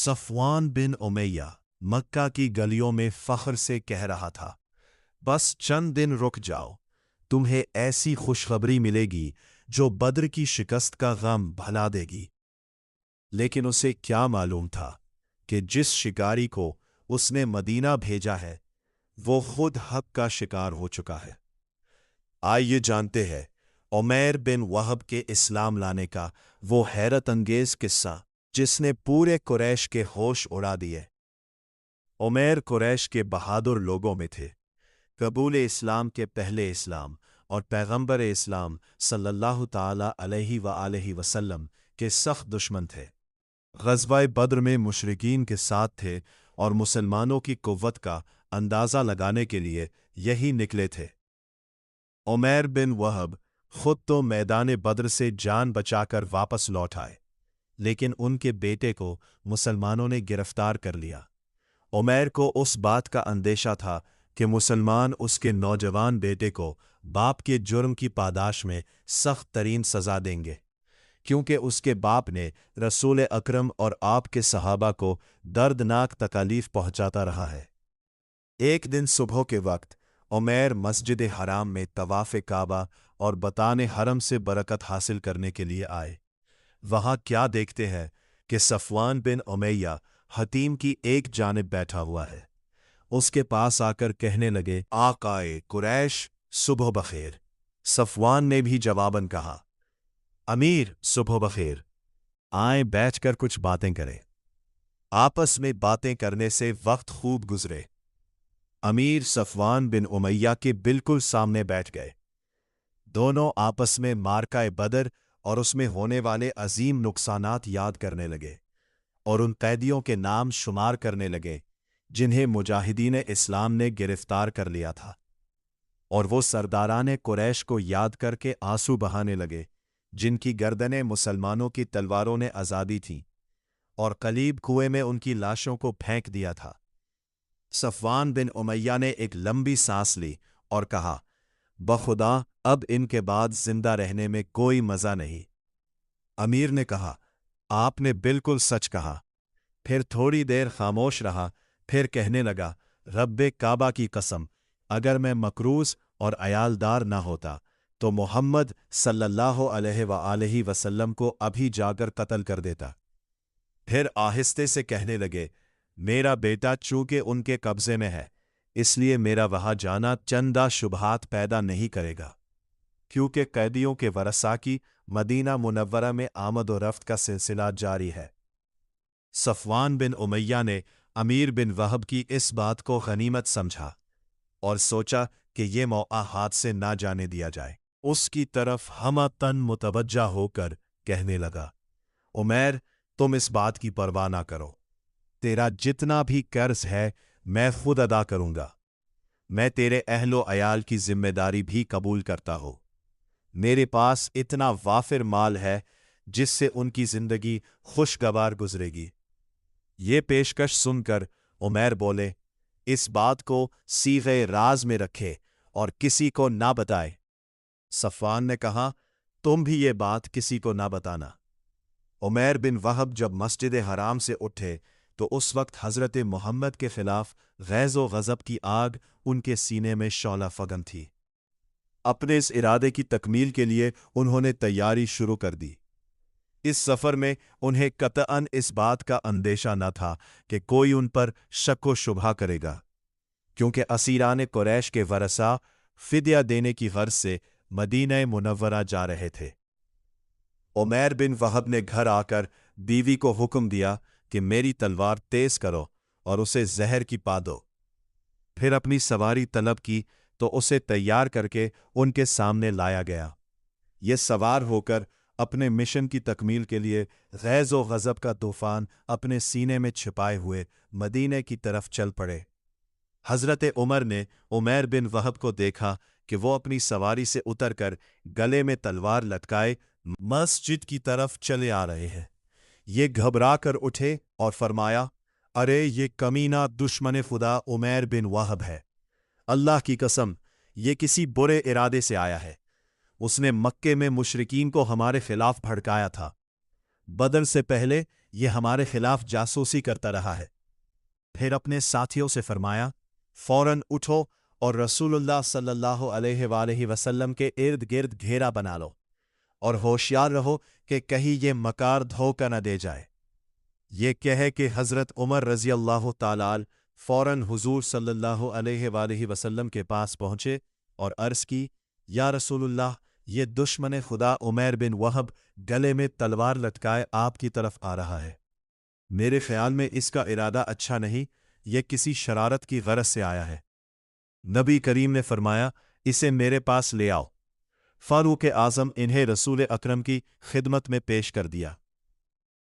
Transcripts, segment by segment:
صفوان بن امیہ مکہ کی گلیوں میں فخر سے کہہ رہا تھا، بس چند دن رک جاؤ، تمہیں ایسی خوشخبری ملے گی جو بدر کی شکست کا غم بھلا دے گی۔ لیکن اسے کیا معلوم تھا کہ جس شکاری کو اس نے مدینہ بھیجا ہے وہ خود حق کا شکار ہو چکا ہے۔ آئیے جانتے ہیں عمیر بن وہب کے اسلام لانے کا وہ حیرت انگیز قصہ جس نے پورے قریش کے ہوش اڑا دیے۔ عمیر قریش کے بہادر لوگوں میں تھے، قبول اسلام کے پہلے اسلام اور پیغمبر اسلام صلی اللہ تعالی علیہ وآلہ وسلم کے سخت دشمن تھے۔ غزوہ بدر میں مشرکین کے ساتھ تھے اور مسلمانوں کی قوت کا اندازہ لگانے کے لیے یہی نکلے تھے۔ عمیر بن وہب خود تو میدان بدر سے جان بچا کر واپس لوٹ آئے، لیکن ان کے بیٹے کو مسلمانوں نے گرفتار کر لیا۔ عمیر کو اس بات کا اندیشہ تھا کہ مسلمان اس کے نوجوان بیٹے کو باپ کے جرم کی پاداش میں سخت ترین سزا دیں گے، کیونکہ اس کے باپ نے رسول اکرم اور آپ کے صحابہ کو دردناک تکالیف پہنچاتا رہا ہے۔ ایک دن صبح کے وقت عمیر مسجد حرام میں طواف کعبہ اور بطان حرم سے برکت حاصل کرنے کے لیے آئے۔ وہاں کیا دیکھتے ہیں کہ صفوان بن امیہ حتیم کی ایک جانب بیٹھا ہوا ہے۔ اس کے پاس آ کر کہنے لگے، آقائے قریش صبح بخیر۔ صفوان نے بھی جواباً کہا، امیر صبح بخیر، آئیں بیٹھ کر کچھ باتیں کریں۔ آپس میں باتیں کرنے سے وقت خوب گزرے۔ امیر صفوان بن امیہ کے بالکل سامنے بیٹھ گئے۔ دونوں آپس میں معرکہ بدر اور اس میں ہونے والے عظیم نقصانات یاد کرنے لگے اور ان قیدیوں کے نام شمار کرنے لگے جنہیں مجاہدین اسلام نے گرفتار کر لیا تھا، اور وہ سرداران قریش کو یاد کر کے آنسو بہانے لگے جن کی گردنیں مسلمانوں کی تلواروں نے آزادی تھیں اور قلیب کنویں میں ان کی لاشوں کو پھینک دیا تھا۔ صفوان بن امیہ نے ایک لمبی سانس لی اور کہا، بخدا اب ان کے بعد زندہ رہنے میں کوئی مزہ نہیں۔ امیر نے کہا، آپ نے بالکل سچ کہا۔ پھر تھوڑی دیر خاموش رہا، پھر کہنے لگا، رب کعبہ کی قسم، اگر میں مکروز اور عیالدار نہ ہوتا تو محمد صلی اللہ علیہ وآلہ وسلم کو ابھی جا کر قتل کر دیتا۔ پھر آہستے سے کہنے لگے، میرا بیٹا چونکہ ان کے قبضے میں ہے اس لیے میرا وہاں جانا چندہ شبہات پیدا نہیں کرے گا، کیونکہ قیدیوں کے ورثاء کی مدینہ منورہ میں آمد و رفت کا سلسلہ جاری ہے۔ صفوان بن امیہ نے امیر بن وہب کی اس بات کو غنیمت سمجھا اور سوچا کہ یہ موقع ہاتھ سے نہ جانے دیا جائے۔ اس کی طرف ہمہ تن متوجہ ہو کر کہنے لگا، عمیر تم اس بات کی پرواہ نہ کرو، تیرا جتنا بھی قرض ہے میں خود ادا کروں گا۔ میں تیرے اہل و عیال کی ذمہ داری بھی قبول کرتا ہوں۔ میرے پاس اتنا وافر مال ہے جس سے ان کی زندگی خوشگوار گزرے گی۔ یہ پیشکش سن کر عمیر بولے، اس بات کو صیغہ راز میں رکھے اور کسی کو نہ بتائے۔ صفوان نے کہا، تم بھی یہ بات کسی کو نہ بتانا۔ عمیر بن وہب جب مسجد حرام سے اٹھے تو اس وقت حضرت محمد کے خلاف غیظ و غضب کی آگ ان کے سینے میں شعلہ فگن تھی۔ اپنے اس ارادے کی تکمیل کے لیے انہوں نے تیاری شروع کر دی۔ اس سفر میں انہیں قطعاً اس بات کا اندیشہ نہ تھا کہ کوئی ان پر شک و شبہ کرے گا، کیونکہ اسیران قریش کے ورثاء فدیہ دینے کی غرض سے مدینہ منورہ جا رہے تھے۔ عمیر بن وہب نے گھر آ کر بیوی کو حکم دیا کہ میری تلوار تیز کرو اور اسے زہر کی پا دو۔ پھر اپنی سواری طلب کی تو اسے تیار کر کے ان کے سامنے لایا گیا۔ یہ سوار ہو کر اپنے مشن کی تکمیل کے لیے غیظ و غضب کا طوفان اپنے سینے میں چھپائے ہوئے مدینے کی طرف چل پڑے۔ حضرت عمر نے عمیر بن وہب کو دیکھا کہ وہ اپنی سواری سے اتر کر گلے میں تلوار لٹکائے مسجد کی طرف چلے آ رہے ہیں۔ یہ گھبرا کر اٹھے اور فرمایا، ارے یہ کمینہ دشمن خدا عمیر بن وہب ہے، اللہ کی قسم یہ کسی برے ارادے سے آیا ہے۔ اس نے مکے میں مشرکین کو ہمارے خلاف بھڑکایا تھا۔ بدر سے پہلے یہ ہمارے خلاف جاسوسی کرتا رہا ہے۔ پھر اپنے ساتھیوں سے فرمایا، فوراً اٹھو اور رسول اللہ صلی اللہ علیہ وآلہ وسلم کے ارد گرد گھیرا بنا لو، اور ہوشیار رہو کہ کہیں یہ مکار دھوکہ نہ دے جائے۔ یہ کہے کہ حضرت عمر رضی اللہ تعالیٰ فوراً حضور صلی اللہ علیہ وآلہ وسلم کے پاس پہنچے اور عرض کی، یا رسول اللہ، یہ دشمن خدا عمیر بن وہب گلے میں تلوار لٹکائے آپ کی طرف آ رہا ہے۔ میرے خیال میں اس کا ارادہ اچھا نہیں، یہ کسی شرارت کی غرض سے آیا ہے۔ نبی کریم نے فرمایا، اسے میرے پاس لے آؤ۔ فاروق اعظم انہیں رسول اکرم کی خدمت میں پیش کر دیا۔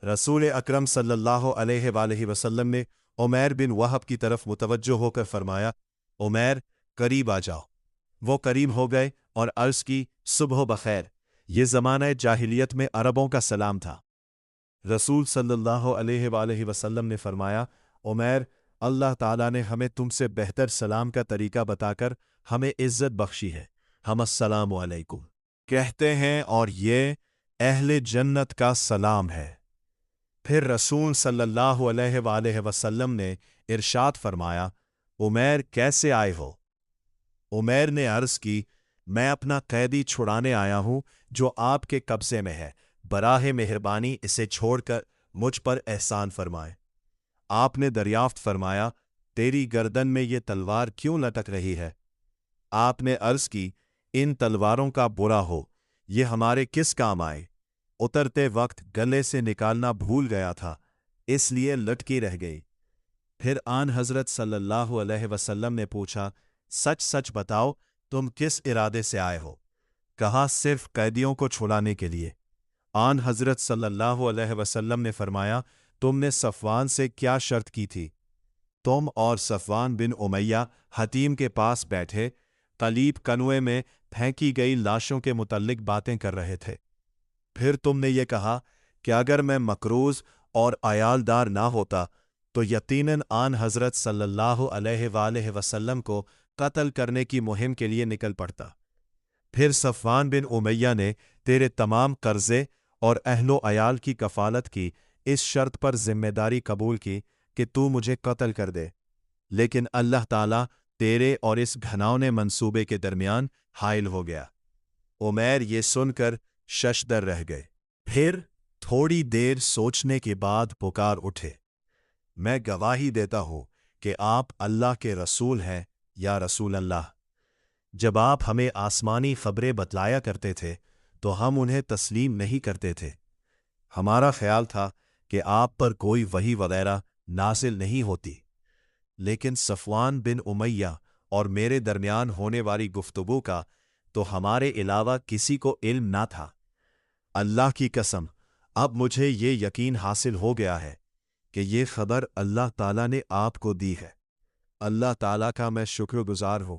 رسول اکرم صلی اللہ علیہ وآلہ وسلم نے عمیر بن وہب کی طرف متوجہ ہو کر فرمایا، عمیر، قریب آ جاؤ۔ وہ قریب ہو گئے اور عرض کی، صبح بخیر۔ یہ زمانہ جاہلیت میں عربوں کا سلام تھا۔ رسول صلی اللہ علیہ وآلہ وسلم نے فرمایا، عمیر، اللہ تعالیٰ نے ہمیں تم سے بہتر سلام کا طریقہ بتا کر ہمیں عزت بخشی ہے، ہم السلام علیکم کہتے ہیں اور یہ اہل جنت کا سلام ہے۔ پھر رسول صلی اللہ علیہ وآلہ وسلم نے ارشاد فرمایا، عمیر کیسے آئے ہو؟ عمیر نے عرض کی، میں اپنا قیدی چھڑانے آیا ہوں جو آپ کے قبضے میں ہے، براہ مہربانی اسے چھوڑ کر مجھ پر احسان فرمائے۔ آپ نے دریافت فرمایا، تیری گردن میں یہ تلوار کیوں لٹک رہی ہے؟ آپ نے عرض کی، ان تلواروں کا برا ہو، یہ ہمارے کس کام آئے؟ اترتے وقت گلے سے نکالنا بھول گیا تھا، اس لیے لٹکی رہ گئی۔ پھر آن حضرت صلی اللہ علیہ وسلم نے پوچھا، سچ سچ بتاؤ، تم کس ارادے سے آئے ہو؟ کہا، صرف قیدیوں کو چھڑانے کے لیے۔ آن حضرت صلی اللہ علیہ وسلم نے فرمایا، تم نے صفوان سے کیا شرط کی تھی؟ تم اور صفوان بن امیہ حتیم کے پاس بیٹھے قلیب کنویں میں پھینکی گئی لاشوں کے متعلق باتیں کر رہے تھے۔ پھر تم نے یہ کہا کہ اگر میں مقروض اور عیالدار نہ ہوتا تو یقیناً آن حضرت صلی اللہ علیہ وآلہ وسلم کو قتل کرنے کی مہم کے لیے نکل پڑتا۔ پھر صفوان بن امیہ نے تیرے تمام قرضے اور اہل و عیال کی کفالت کی، اس شرط پر ذمہ داری قبول کی کہ تو مجھے قتل کر دے، لیکن اللہ تعالیٰ تیرے اور اس گھناؤنے منصوبے کے درمیان حائل ہو گیا۔ عمیر یہ سن کر ششدر رہ گئے۔ پھر تھوڑی دیر سوچنے کے بعد پکار اٹھے، میں گواہی دیتا ہوں کہ آپ اللہ کے رسول ہیں یا رسول اللہ۔ جب آپ ہمیں آسمانی خبریں بتلایا کرتے تھے تو ہم انہیں تسلیم نہیں کرتے تھے۔ ہمارا خیال تھا کہ آپ پر کوئی وحی وغیرہ نازل نہیں ہوتی، لیکن صفوان بن امیہ اور میرے درمیان ہونے والی گفتگو کا تو ہمارے علاوہ کسی کو علم نہ تھا۔ اللہ کی قسم، اب مجھے یہ یقین حاصل ہو گیا ہے کہ یہ خبر اللہ تعالیٰ نے آپ کو دی ہے۔ اللہ تعالیٰ کا میں شکر گزار ہوں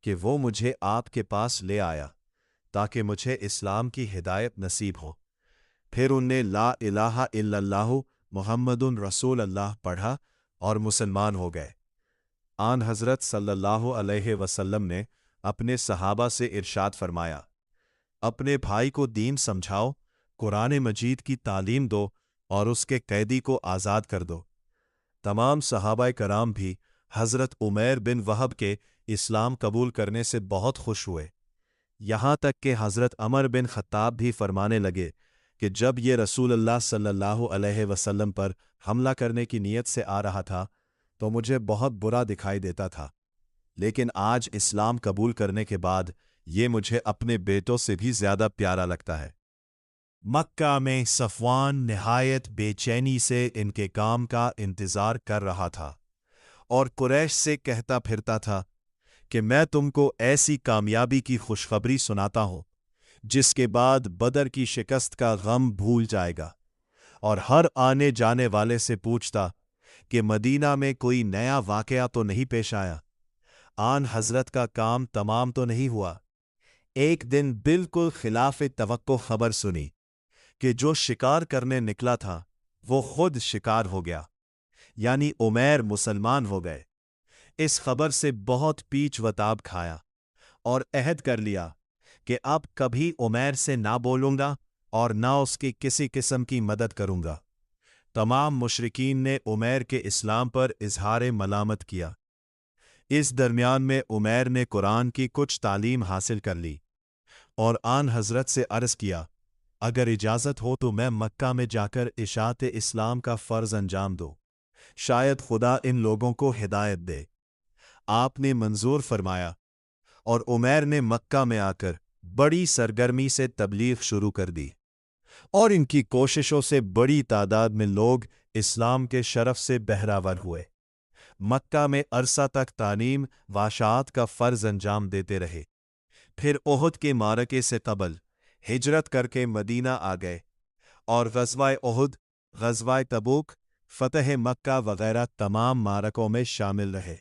کہ وہ مجھے آپ کے پاس لے آیا تاکہ مجھے اسلام کی ہدایت نصیب ہو۔ پھر ان نے لا الہ الا اللہ محمد رسول اللہ پڑھا اور مسلمان ہو گئے۔ آن حضرت صلی اللہ علیہ وسلم نے اپنے صحابہ سے ارشاد فرمایا، اپنے بھائی کو دین سمجھاؤ، قرآن مجید کی تعلیم دو اور اس کے قیدی کو آزاد کر دو۔ تمام صحابہ کرام بھی حضرت عمیر بن وہب کے اسلام قبول کرنے سے بہت خوش ہوئے، یہاں تک کہ حضرت عمر بن خطاب بھی فرمانے لگے کہ جب یہ رسول اللہ صلی اللہ علیہ وسلم پر حملہ کرنے کی نیت سے آ رہا تھا تو مجھے بہت برا دکھائی دیتا تھا، لیکن آج اسلام قبول کرنے کے بعد یہ مجھے اپنے بیٹوں سے بھی زیادہ پیارا لگتا ہے۔ مکہ میں صفوان نہایت بے چینی سے ان کے کام کا انتظار کر رہا تھا اور قریش سے کہتا پھرتا تھا کہ میں تم کو ایسی کامیابی کی خوشخبری سناتا ہوں جس کے بعد بدر کی شکست کا غم بھول جائے گا، اور ہر آنے جانے والے سے پوچھتا کہ مدینہ میں کوئی نیا واقعہ تو نہیں پیش آیا، آن حضرت کا کام تمام تو نہیں ہوا۔ ایک دن بالکل خلاف توقع خبر سنی کہ جو شکار کرنے نکلا تھا وہ خود شکار ہو گیا، یعنی عمیر مسلمان ہو گئے۔ اس خبر سے بہت پیچ و تاب کھایا اور عہد کر لیا کہ اب کبھی عمیر سے نہ بولوں گا اور نہ اس کی کسی قسم کی مدد کروں گا۔ تمام مشرکین نے عمیر کے اسلام پر اظہار ملامت کیا۔ اس درمیان میں عمیر نے قرآن کی کچھ تعلیم حاصل کر لی اور آن حضرت سے عرض کیا، اگر اجازت ہو تو میں مکہ میں جا کر اشاعت اسلام کا فرض انجام دو، شاید خدا ان لوگوں کو ہدایت دے۔ آپ نے منظور فرمایا اور عمیر نے مکہ میں آ کر بڑی سرگرمی سے تبلیغ شروع کر دی، اور ان کی کوششوں سے بڑی تعداد میں لوگ اسلام کے شرف سے بہرہ ور ہوئے۔ مکہ میں عرصہ تک تعلیم و اشاعت کا فرض انجام دیتے رہے۔ پھر احد کے معرکے سے قبل ہجرت کر کے مدینہ آ گئے اور غزوہ احد، غزوہ تبوک، فتح مکہ وغیرہ تمام معرکوں میں شامل رہے۔